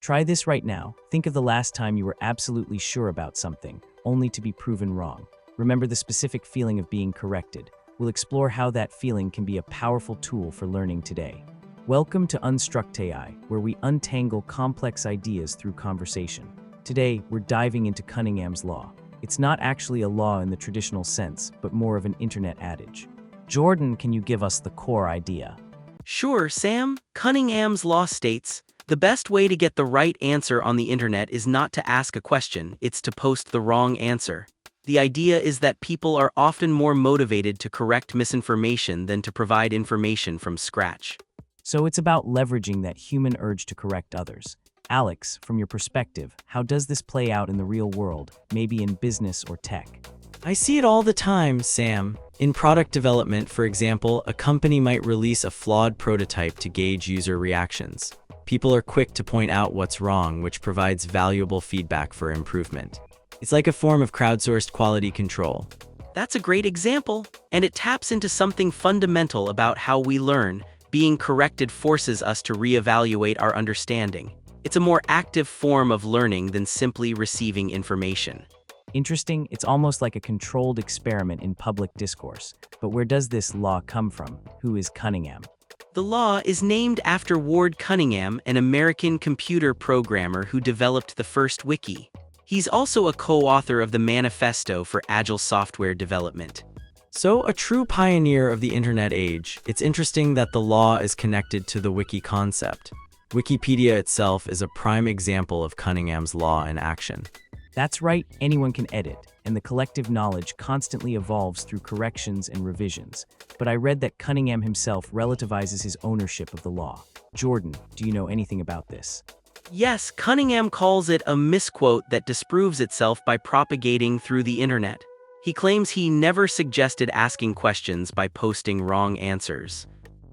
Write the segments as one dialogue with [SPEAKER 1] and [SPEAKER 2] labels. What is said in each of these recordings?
[SPEAKER 1] Try this right now. Think of the last time you were absolutely sure about something, only to be proven wrong. Remember the specific feeling of being corrected. We'll explore how that feeling can be a powerful tool for learning today. Welcome to UNSTRUCT.AI, where we untangle complex ideas through conversation. Today, we're diving into Cunningham's law. It's not actually a law in the traditional sense, but more of an internet adage. Jordan, can you give us the core idea?
[SPEAKER 2] Sure, Sam. Cunningham's law states, the best way to get the right answer on the internet is not to ask a question, it's to post the wrong answer. The idea is that people are often more motivated to correct misinformation than to provide information from scratch.
[SPEAKER 1] So it's about leveraging that human urge to correct others. Alex, from your perspective, how does this play out in the real world, maybe in business or tech?
[SPEAKER 2] I see it all the time, Sam. In product development, for example, a company might release a flawed prototype to gauge user reactions. People are quick to point out what's wrong, which provides valuable feedback for improvement. It's like a form of crowdsourced quality control. That's a great example, and it taps into something fundamental about how we learn. Being corrected forces us to reevaluate our understanding. It's a more active form of learning than simply receiving information.
[SPEAKER 1] Interesting, it's almost like a controlled experiment in public discourse. But where does this law come from? Who is Cunningham?
[SPEAKER 2] The law is named after Ward Cunningham, an American computer programmer who developed the first wiki. He's also a co-author of the Manifesto for Agile Software Development. So, a true pioneer of the internet age, it's interesting that the law is connected to the wiki concept. Wikipedia itself is a prime example of Cunningham's law in action.
[SPEAKER 1] That's right, anyone can edit, and the collective knowledge constantly evolves through corrections and revisions. But I read that Cunningham himself relativizes his ownership of the law. Jordan, do you know anything about this?
[SPEAKER 2] Yes, Cunningham calls it a misquote that disproves itself by propagating through the internet. He claims he never suggested asking questions by posting wrong answers.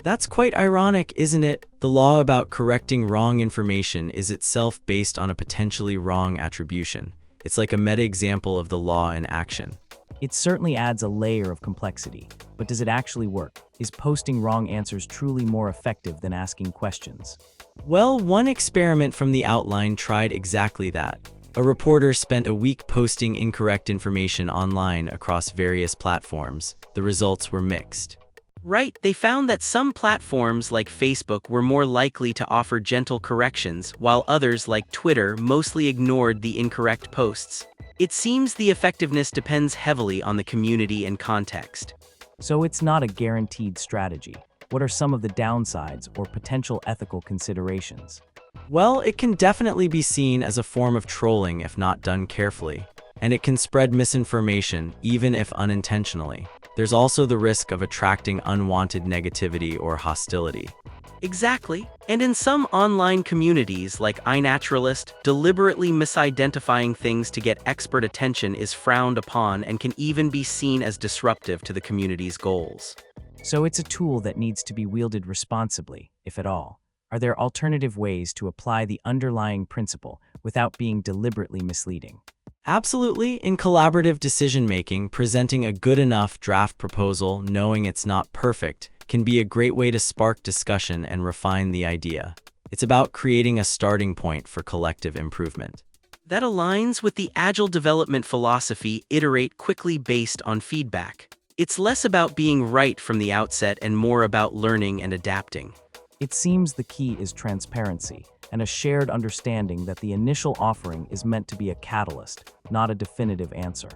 [SPEAKER 2] That's quite ironic, isn't it? The law about correcting wrong information is itself based on a potentially wrong attribution. It's like a meta-example of the law in action.
[SPEAKER 1] It certainly adds a layer of complexity, but does it actually work? Is posting wrong answers truly more effective than asking questions?
[SPEAKER 2] Well, one experiment from the outline tried exactly that. A reporter spent a week posting incorrect information online across various platforms. The results were mixed. Right, they found that some platforms like Facebook were more likely to offer gentle corrections, while others like Twitter mostly ignored the incorrect posts. It seems the effectiveness depends heavily on the community and context.
[SPEAKER 1] So it's not a guaranteed strategy. What are some of the downsides or potential ethical considerations?
[SPEAKER 2] Well, it can definitely be seen as a form of trolling if not done carefully. And it can spread misinformation, even if unintentionally. There's also the risk of attracting unwanted negativity or hostility. Exactly. And in some online communities like iNaturalist, deliberately misidentifying things to get expert attention is frowned upon and can even be seen as disruptive to the community's goals.
[SPEAKER 1] So it's a tool that needs to be wielded responsibly, if at all. Are there alternative ways to apply the underlying principle without being deliberately misleading?
[SPEAKER 2] Absolutely. In collaborative decision-making, presenting a good enough draft proposal, knowing it's not perfect, can be a great way to spark discussion and refine the idea. It's about creating a starting point for collective improvement. That aligns with the Agile development philosophy, iterate quickly based on feedback. It's less about being right from the outset and more about learning and adapting.
[SPEAKER 1] It seems the key is transparency and a shared understanding that the initial offering is meant to be a catalyst, not a definitive answer.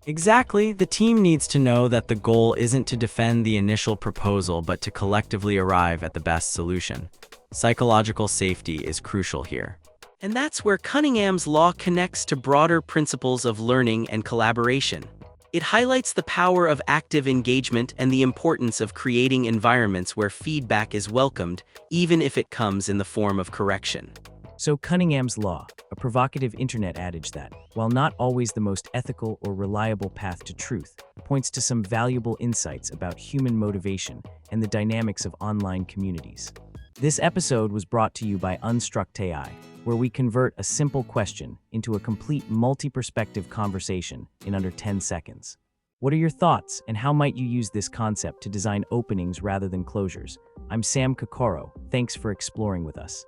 [SPEAKER 2] Exactly. The team needs to know that the goal isn't to defend the initial proposal but to collectively arrive at the best solution. Psychological safety is crucial here. And that's where Cunningham's law connects to broader principles of learning and collaboration. It highlights the power of active engagement and the importance of creating environments where feedback is welcomed, even if it comes in the form of correction.
[SPEAKER 1] So Cunningham's law, a provocative internet adage that, while not always the most ethical or reliable path to truth, points to some valuable insights about human motivation and the dynamics of online communities. This episode was brought to you by UNSTRUCT.AI, where we convert a simple question into a complete multi-perspective conversation in under 10 seconds. What are your thoughts, and how might you use this concept to design openings rather than closures? I'm Sam Kokoro. Thanks for exploring with us.